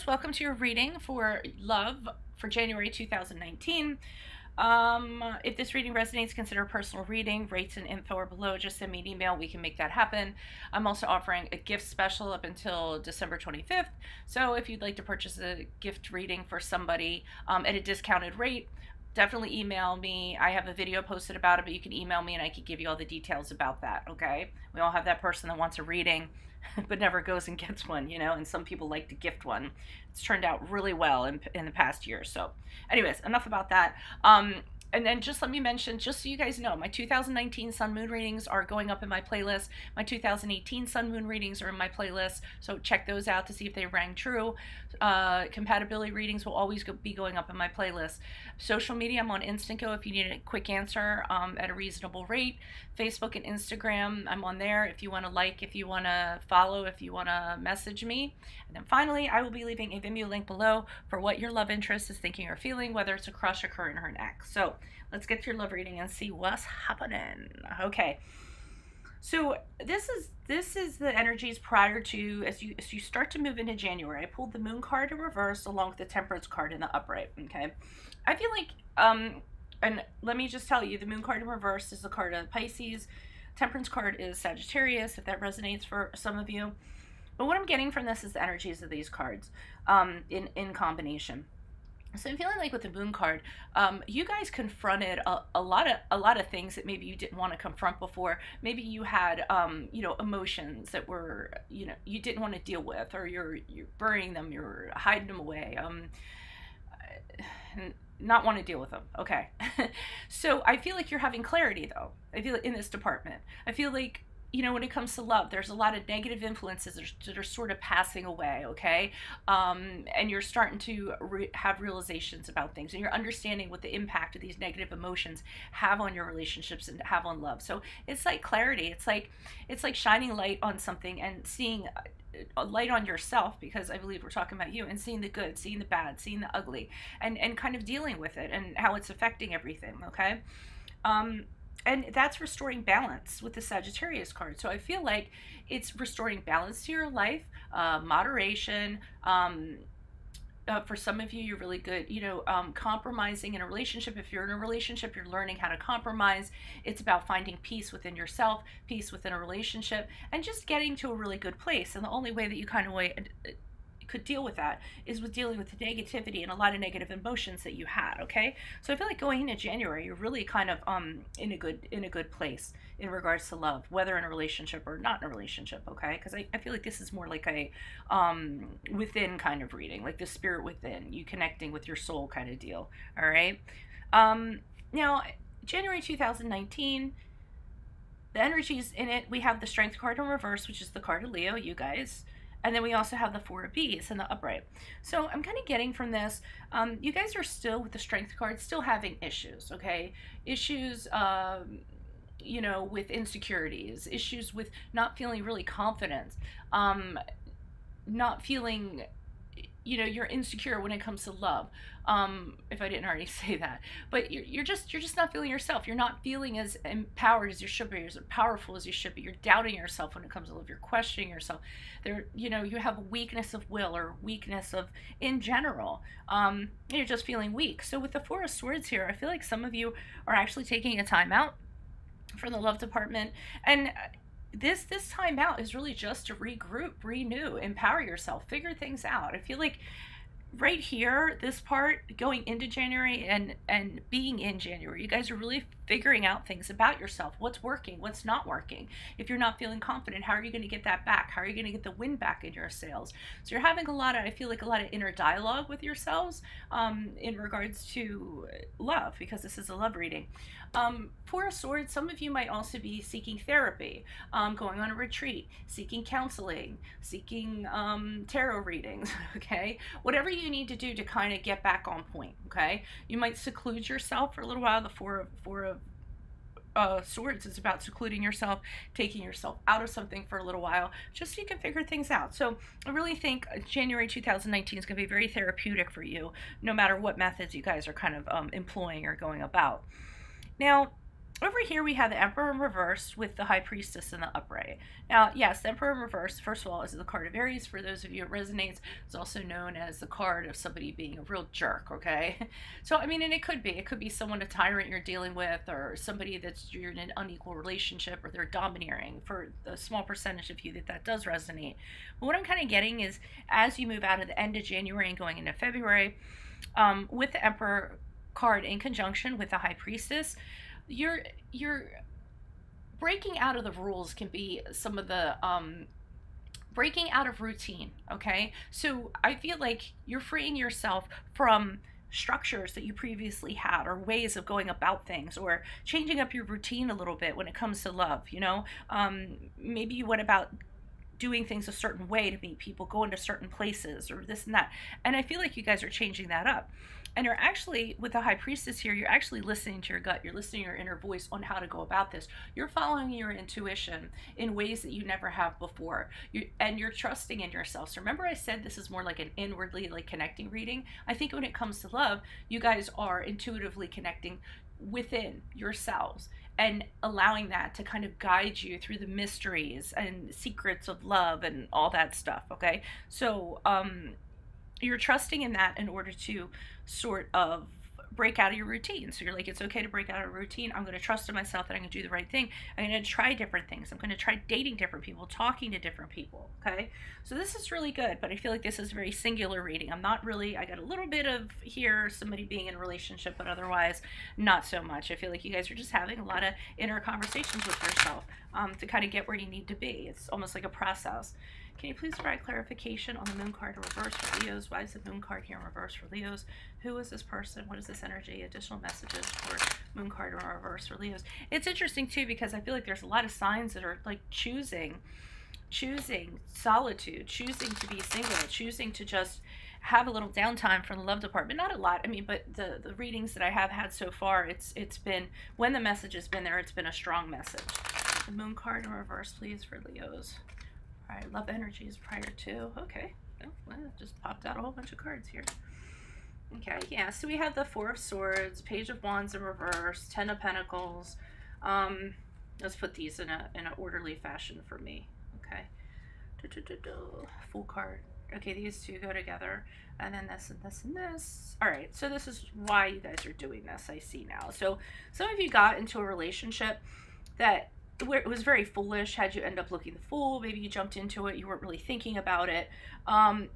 Welcome to your reading for love for January 2019. If this reading resonates, consider a personal reading. Rates and info are below. Just send me an email. We can make that happen. I'm also offering a gift special up until December 25th. So if you'd like to purchase a gift reading for somebody at a discounted rate, definitely email me. I have a video posted about it, but you can email me and I can give you all the details about that, okay? We all have that person that wants a reading but never goes and gets one, and some people like to gift one. It's turned out really well in the past year. So anyways, enough about that. And then just let me mention, just so you guys know, my 2019 Sun Moon readings are going up in my playlist. My 2018 Sun Moon readings are in my playlist, so check those out to see if they rang true. Compatibility readings will always be going up in my playlist. Social media, I'm on Instago if you need a quick answer at a reasonable rate. Facebook and Instagram, I'm on there if you want to like, if you want to follow, if you want to message me. And then finally, I will be leaving a Vimeo link below for what your love interest is thinking or feeling, whether it's a crush, a current, or an ex. So let's get to your love reading and see what's happening. Okay. So this is the energies prior to, as you start to move into January. I pulled the Moon card in reverse along with the Temperance card in the upright. Okay. I feel like and let me just tell you, the Moon card in reverse is the card of Pisces. Temperance card is Sagittarius, if that resonates for some of you. But what I'm getting from this is the energies of these cards in combination. So I'm feeling like with the Moon card, you guys confronted a lot of things that maybe you didn't want to confront before. Maybe you had emotions that were you didn't want to deal with, or you're burying them, you're hiding them away. Not want to deal with them. Okay. So I feel like you're having clarity though. I feel like in this department. I feel like when it comes to love, there's a lot of negative influences that are sort of passing away, okay? And you're starting to have realizations about things, and you're understanding what the impact of these negative emotions have on your relationships and have on love. So it's like clarity. It's like shining light on something and seeing a light on yourself, because I believe we're talking about you, and seeing the good, seeing the bad, seeing the ugly, and kind of dealing with it and how it's affecting everything, okay? And that's restoring balance with the Sagittarius card. So I feel like it's restoring balance to your life, moderation. For some of you, you're really good, compromising in a relationship. If you're in a relationship, you're learning how to compromise. It's about finding peace within yourself, peace within a relationship, and just getting to a really good place. And the only way that you kind of could deal with that is with dealing with the negativity and a lot of negative emotions that you had. Okay, so I feel like going into January, you're really kind of in a good place in regards to love, whether in a relationship or not in a relationship. Okay, because I feel like this is more like a within kind of reading, like the spirit within you connecting with your soul kind of deal. All right. Now January 2019, the energies in it, we have the Strength card in reverse, which is the card of Leo, you guys. And then we also have the Four of Bees in the upright. So I'm kind of getting from this, you guys are still, with the Strength card, still having issues, okay? Issues, with insecurities, issues with not feeling really confident, not feeling, you're insecure when it comes to love. If I didn't already say that, but you're just not feeling yourself. You're not feeling as empowered as you should be, as powerful as you should be. You're doubting yourself when it comes to love. You're questioning yourself. You have a weakness of will, or weakness of in general. You're just feeling weak. So with the Four of Swords here, I feel like some of you are actually taking a time out from the love department, and this time out is really just to regroup, renew, empower yourself, figure things out. I feel like right here, this part going into January and being in January, you guys are really figuring out things about yourself. What's working, what's not working. If you're not feeling confident, how are you going to get that back? How are you going to get the wind back in your sails? So you're having I feel like a lot of inner dialogue with yourselves in regards to love, because this is a love reading. Four of Swords, some of you might also be seeking therapy, going on a retreat, seeking counseling, seeking tarot readings, okay? Whatever you need to do to kind of get back on point, okay? You might seclude yourself for a little while. The Four of Swords is about secluding yourself, taking yourself out of something for a little while, just so you can figure things out. So I really think January 2019 is going to be very therapeutic for you, no matter what methods you guys are kind of employing or going about. Now, over here we have the Emperor in reverse with the High Priestess in the upright. Now, yes, the Emperor in reverse, first of all, is the card of Aries. For those of you it resonates, it's also known as the card of somebody being a real jerk, okay? So, I mean, and it could be someone, a tyrant you're dealing with, or somebody that's you're in an unequal relationship, or they're domineering. For the small percentage of you that does resonate. But what I'm kind of getting is, as you move out of the end of January and going into February, with the Emperor card in conjunction with the High Priestess, you're breaking out of the rules can be some of the breaking out of routine, okay? So I feel like you're freeing yourself from structures that you previously had, or ways of going about things, or changing up your routine a little bit when it comes to love, you know? Maybe you went about doing things a certain way to meet people, going to certain places, or this and that. And I feel like you guys are changing that up. And you're actually, with the High Priestess here, you're actually listening to your gut. You're listening to your inner voice on how to go about this. You're following your intuition in ways that you never have before. And you're trusting in yourself. So remember I said this is more like an inwardly like connecting reading? I think when it comes to love, you guys are intuitively connecting within yourselves and allowing that to kind of guide you through the mysteries and secrets of love and all that stuff, okay? So, you're trusting in that in order to sort of break out of your routine. So you're like, it's okay to break out of a routine. I'm going to trust in myself that I'm going to do the right thing. I'm going to try different things. I'm going to try dating different people, talking to different people. Okay. So this is really good, but I feel like this is a very singular reading. I'm not really, I got a little bit of here, somebody being in a relationship, but otherwise not so much. I feel like you guys are just having a lot of inner conversations with yourself to kind of get where you need to be. It's almost like a process. Can you please provide clarification on the moon card in reverse for Leos? Why is the moon card here in reverse for Leos? Who is this person? What is this energy? Additional messages for moon card in reverse for Leos. It's interesting too, because I feel like there's a lot of signs that are like choosing solitude, choosing to be single, choosing to just have a little downtime from the love department. Not a lot, I mean, but the readings that I have had so far, it's been, when the message has been there, it's been a strong message. The moon card in reverse, please, for Leos. All right, love energies prior to. Okay, oh, well, it just popped out a whole bunch of cards here. Okay, yeah, so we have the Four of Swords, Page of Wands in reverse, Ten of Pentacles. Let's put these in an orderly fashion for me. Okay, full card. Okay, these two go together, and then this and this and this. All right, so this is why you guys are doing this, I see now. So some of you got into a relationship that where it was very foolish, had you end up looking the fool. Maybe you jumped into it, you weren't really thinking about it. And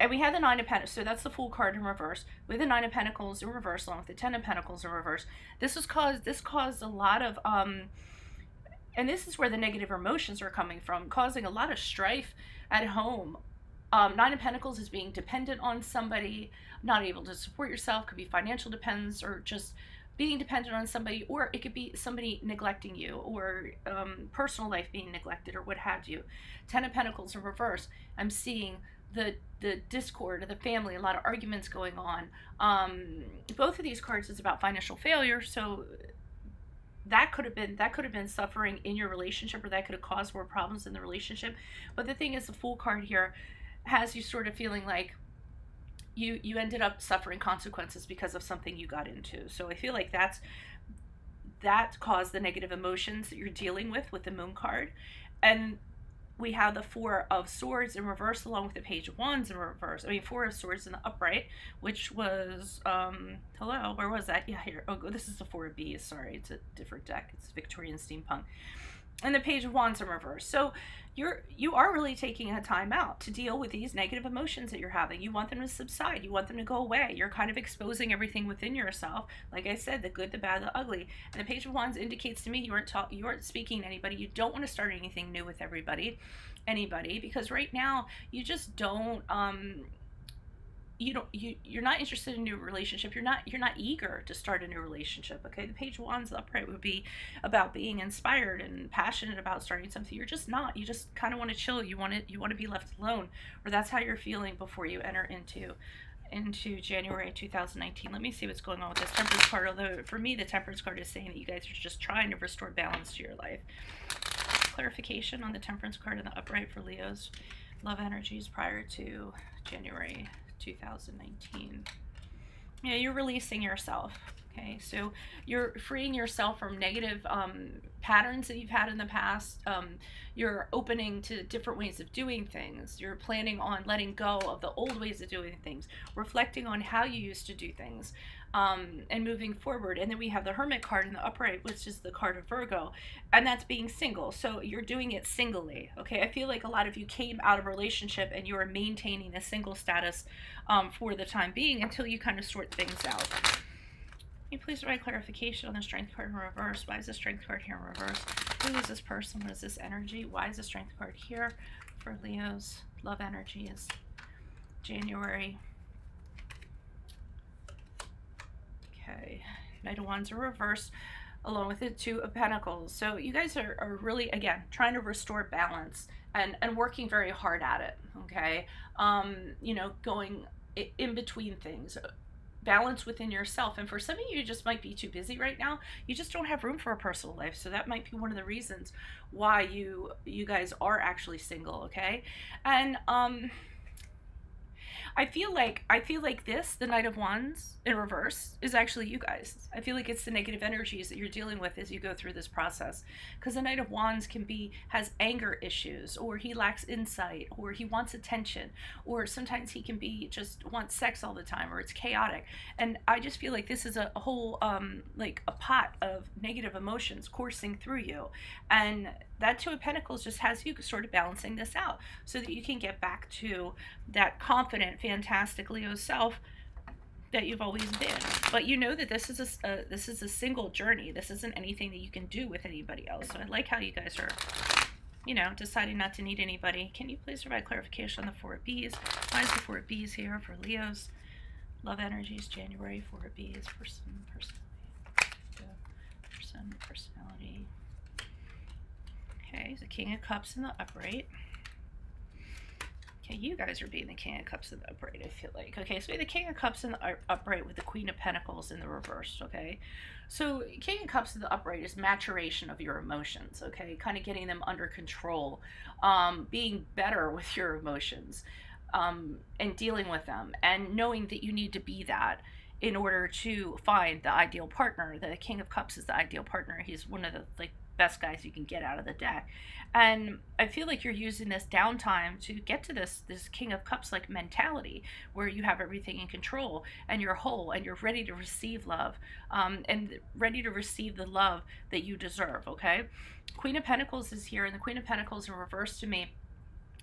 we had the Nine of Pentacles, so that's the Fool card in reverse. With the Nine of Pentacles in reverse, along with the Ten of Pentacles in reverse, this caused a lot of, and this is where the negative emotions are coming from, causing a lot of strife at home. Nine of Pentacles is being dependent on somebody, not able to support yourself, could be financial dependence, or just being dependent on somebody, or it could be somebody neglecting you, or personal life being neglected, or what have you. Ten of Pentacles in reverse, I'm seeing the discord of the family, a lot of arguments going on. Both of these cards is about financial failure, so that could have been suffering in your relationship, or that could have caused more problems in the relationship. But the thing is, the Fool card here has you sort of feeling like you ended up suffering consequences because of something you got into. So I feel like that caused the negative emotions that you're dealing with the Moon card. And we have the Four of Swords in reverse, along with the Page of Wands in reverse. I mean, Four of Swords in the upright, which was, hello, where was that? Yeah, here. Oh, this is the Four of Bees. Sorry, it's a different deck. It's Victorian Steampunk. And the Page of Wands in reverse. So you are really taking a time out to deal with these negative emotions that you're having. You want them to subside. You want them to go away. You're kind of exposing everything within yourself. Like I said, the good, the bad, the ugly. And the Page of Wands indicates to me you aren't speaking to anybody. You don't want to start anything new with anybody, because right now you just don't you're not interested in a new relationship. You're not eager to start a new relationship. Okay, the Page of Wands upright would be about being inspired and passionate about starting something. You're just not. You just kind of want to chill. You want to be left alone, or that's how you're feeling before you enter into January 2019. Let me see what's going on with this Temperance card. Although for me, the Temperance card is saying that you guys are just trying to restore balance to your life. Clarification on the Temperance card in the upright for Leos. Love energies prior to January 2019. Yeah, you're releasing yourself. Okay, so you're freeing yourself from negative patterns that you've had in the past. You're opening to different ways of doing things. You're planning on letting go of the old ways of doing things, reflecting on how you used to do things, and moving forward. And then we have the Hermit card in the upright, which is the card of Virgo, and that's being single. So you're doing it singly. Okay, I feel like a lot of you came out of a relationship and you are maintaining a single status for the time being until you kind of sort things out. Can you please provide clarification on the Strength card in reverse? Why is the Strength card here in reverse? Who is this person? What is this energy? Why is the Strength card here for Leo's? Love energy is January. Okay, Knight of Wands in reverse, along with the Two of Pentacles. So you guys are really, again, trying to restore balance and working very hard at it, okay? You know, going in between things. Balance within yourself. And for some of you just might be too busy right now. You just don't have room for a personal life. So that might be one of the reasons why you guys are actually single, okay? And I feel like this, the Knight of Wands in reverse, is actually you guys. I feel like it's the negative energies that you're dealing with as you go through this process. Because the Knight of Wands has anger issues, or he lacks insight, or he wants attention, or sometimes he can just wants sex all the time, or it's chaotic. And I just feel like this is a whole, like a pot of negative emotions coursing through you. And that Two of Pentacles just has you sort of balancing this out so that you can get back to that confident, fantastic Leo self that you've always been. But you know that this is a single journey. This isn't anything that you can do with anybody else. So I like how you guys are, you know, deciding not to need anybody. Can you please provide clarification on the Four of Bees? Why is the Four of Bees here for Leo's? Love energies, January. Four of Bees, personality. Okay, the King of Cups in the upright. Okay, you guys are being the King of Cups in the upright, I feel like. Okay, so we have the King of Cups in the upright with the Queen of Pentacles in the reverse, okay? So King of Cups in the upright is maturation of your emotions, okay? Kind of getting them under control, being better with your emotions, and dealing with them, and knowing that you need to be that in order to find the ideal partner. The King of Cups is the ideal partner. He's one of the, like, best guys you can get out of the deck. And I feel like you're using this downtime to get to this King of Cups like mentality where you have everything in control and you're whole and you're ready to receive love, and ready to receive the love that you deserve, okay? Queen of Pentacles is here, and the Queen of Pentacles in reverse to me,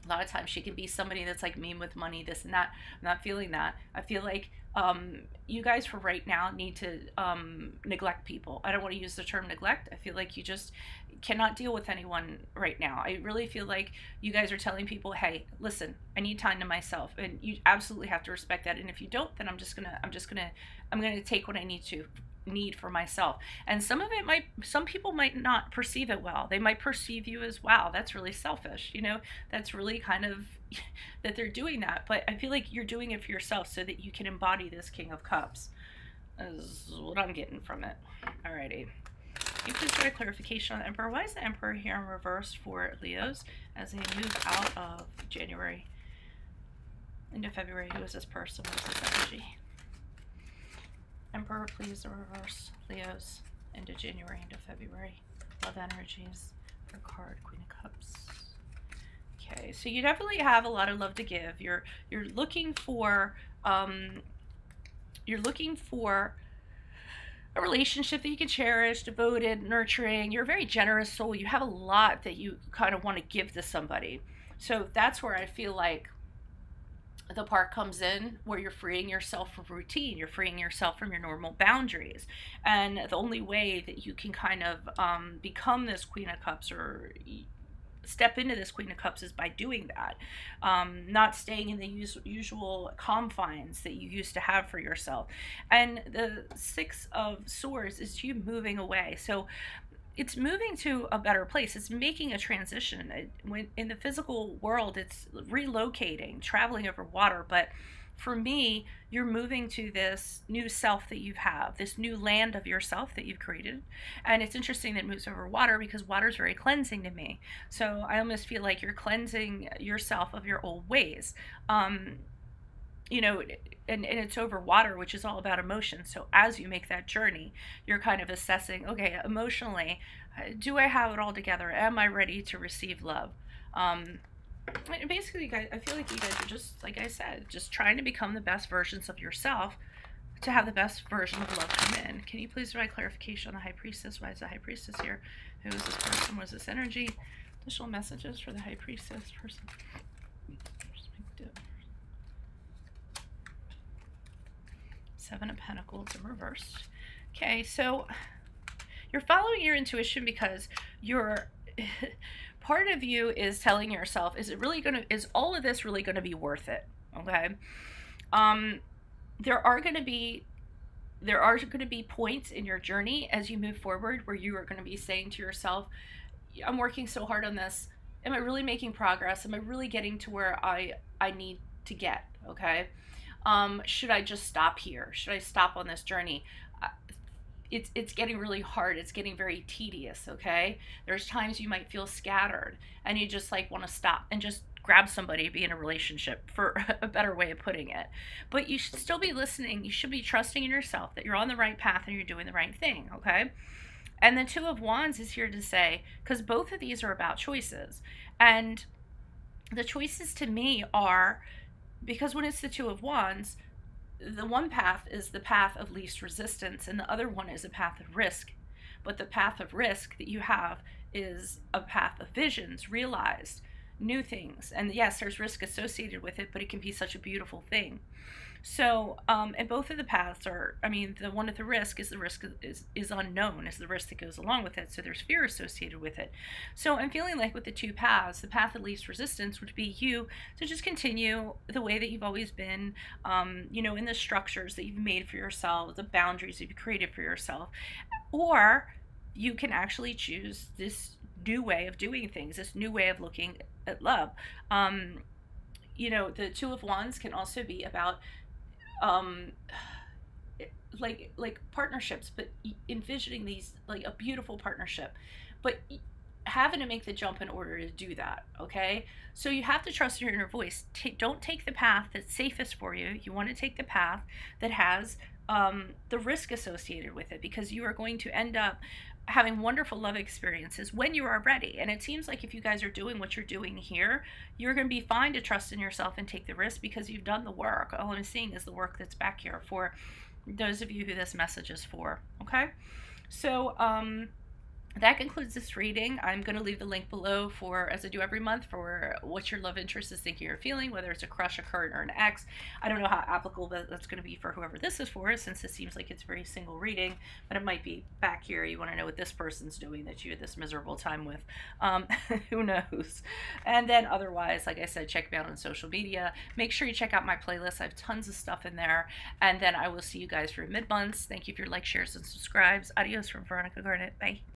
a lot of times she can be somebody that's like mean with money, this and that. I'm not feeling that. I feel like you guys for right now need to neglect people. I don't want to use the term neglect. I feel like you just cannot deal with anyone right now. I really feel like you guys are telling people, hey, listen, I need time to myself, and you absolutely have to respect that. And if you don't, then I'm gonna take what I need for myself. And some people might not perceive it well. They might perceive you as, wow, that's really selfish, you know, that's really kind of that they're doing that. But I feel like you're doing it for yourself so that you can embody this King of Cups, is what I'm getting from it. Alrighty, you please try clarification on the Emperor. Why is the Emperor here in reverse for Leos as they move out of January into February? Who is this person? What is this energy? Emperor, please, the reverse. Leos into January, into February. Love energies for card, Queen of Cups. Okay, so you definitely have a lot of love to give. You're looking for a relationship that you can cherish, devoted, nurturing. You're a very generous soul. You have a lot that you kind of want to give to somebody. So that's where I feel like the part comes in, where you're freeing yourself from routine, you're freeing yourself from your normal boundaries. And the only way that you can kind of become this Queen of Cups or step into this Queen of Cups is by doing that, not staying in the usual confines that you used to have for yourself. And the Six of Swords is you moving away. So it's moving to a better place. It's making a transition. When in the physical world, it's relocating, traveling over water. But for me, you're moving to this new self that you have, this new land of yourself that you've created. And it's interesting that it moves over water because water is very cleansing to me. So I almost feel like you're cleansing yourself of your old ways. you know, and it's over water, which is all about emotion. So as you make that journey, you're kind of assessing, okay, emotionally, do I have it all together? Am I ready to receive love? Basically, guys, I feel like you guys are just, like I said, just trying to become the best versions of yourself to have the best version of love come in. Can you please provide clarification on the High Priestess? Why is the High Priestess here? Who is this person? What is this energy? Additional messages for the High Priestess person. Seven of Pentacles in reversed. Okay, so you're following your intuition because you're part of you is telling yourself, is all of this really gonna be worth it? Okay. There are gonna be points in your journey as you move forward where you are going to be saying to yourself, I'm working so hard on this. Am I really making progress? Am I really getting to where I need to get? Okay. Should I just stop here? Should I stop on this journey? It's getting really hard. It's getting very tedious. Okay. There's times you might feel scattered and you just like want to stop and just grab somebody, be in a relationship, for a better way of putting it. But you should still be listening. You should be trusting in yourself that you're on the right path and you're doing the right thing. Okay. And the Two of Wands is here to say, because both of these are about choices, and the choices to me are, because when it's the Two of Wands, the one path is the path of least resistance and the other one is a path of risk. But the path of risk that you have is a path of visions realized, new things. And yes, there's risk associated with it, but it can be such a beautiful thing. So, and both of the paths are, I mean, the one at the risk is unknown, is the risk that goes along with it. So there's fear associated with it. So I'm feeling like with the two paths, the path of least resistance would be you to just continue the way that you've always been, you know, in the structures that you've made for yourself, the boundaries that you've created for yourself. Or you can actually choose this new way of doing things, this new way of looking at love. You know, the Two of Wands can also be about like partnerships, but envisioning these like a beautiful partnership, but having to make the jump in order to do that. Okay, so you have to trust your inner voice. Don't take the path that's safest for you. You want to take the path that has the risk associated with it, because you are going to end up having wonderful love experiences when you are ready. And it seems like if you guys are doing what you're doing here, you're going to be fine to trust in yourself and take the risk because you've done the work. All I'm seeing is the work that's back here for those of you who this message is for. Okay, so that concludes this reading. I'm going to leave the link below for, as I do every month, for what your love interest is thinking or feeling, whether it's a crush, a current, or an ex. I don't know how applicable that's going to be for whoever this is for, since it seems like it's a very single reading, but it might be back here. You want to know what this person's doing that you had this miserable time with. Who knows? And then otherwise, like I said, check me out on social media. Make sure you check out my playlist. I have tons of stuff in there. And then I will see you guys for mid-months. Thank you for your likes, shares, and subscribes. Adios from Veronica Garnett. Bye.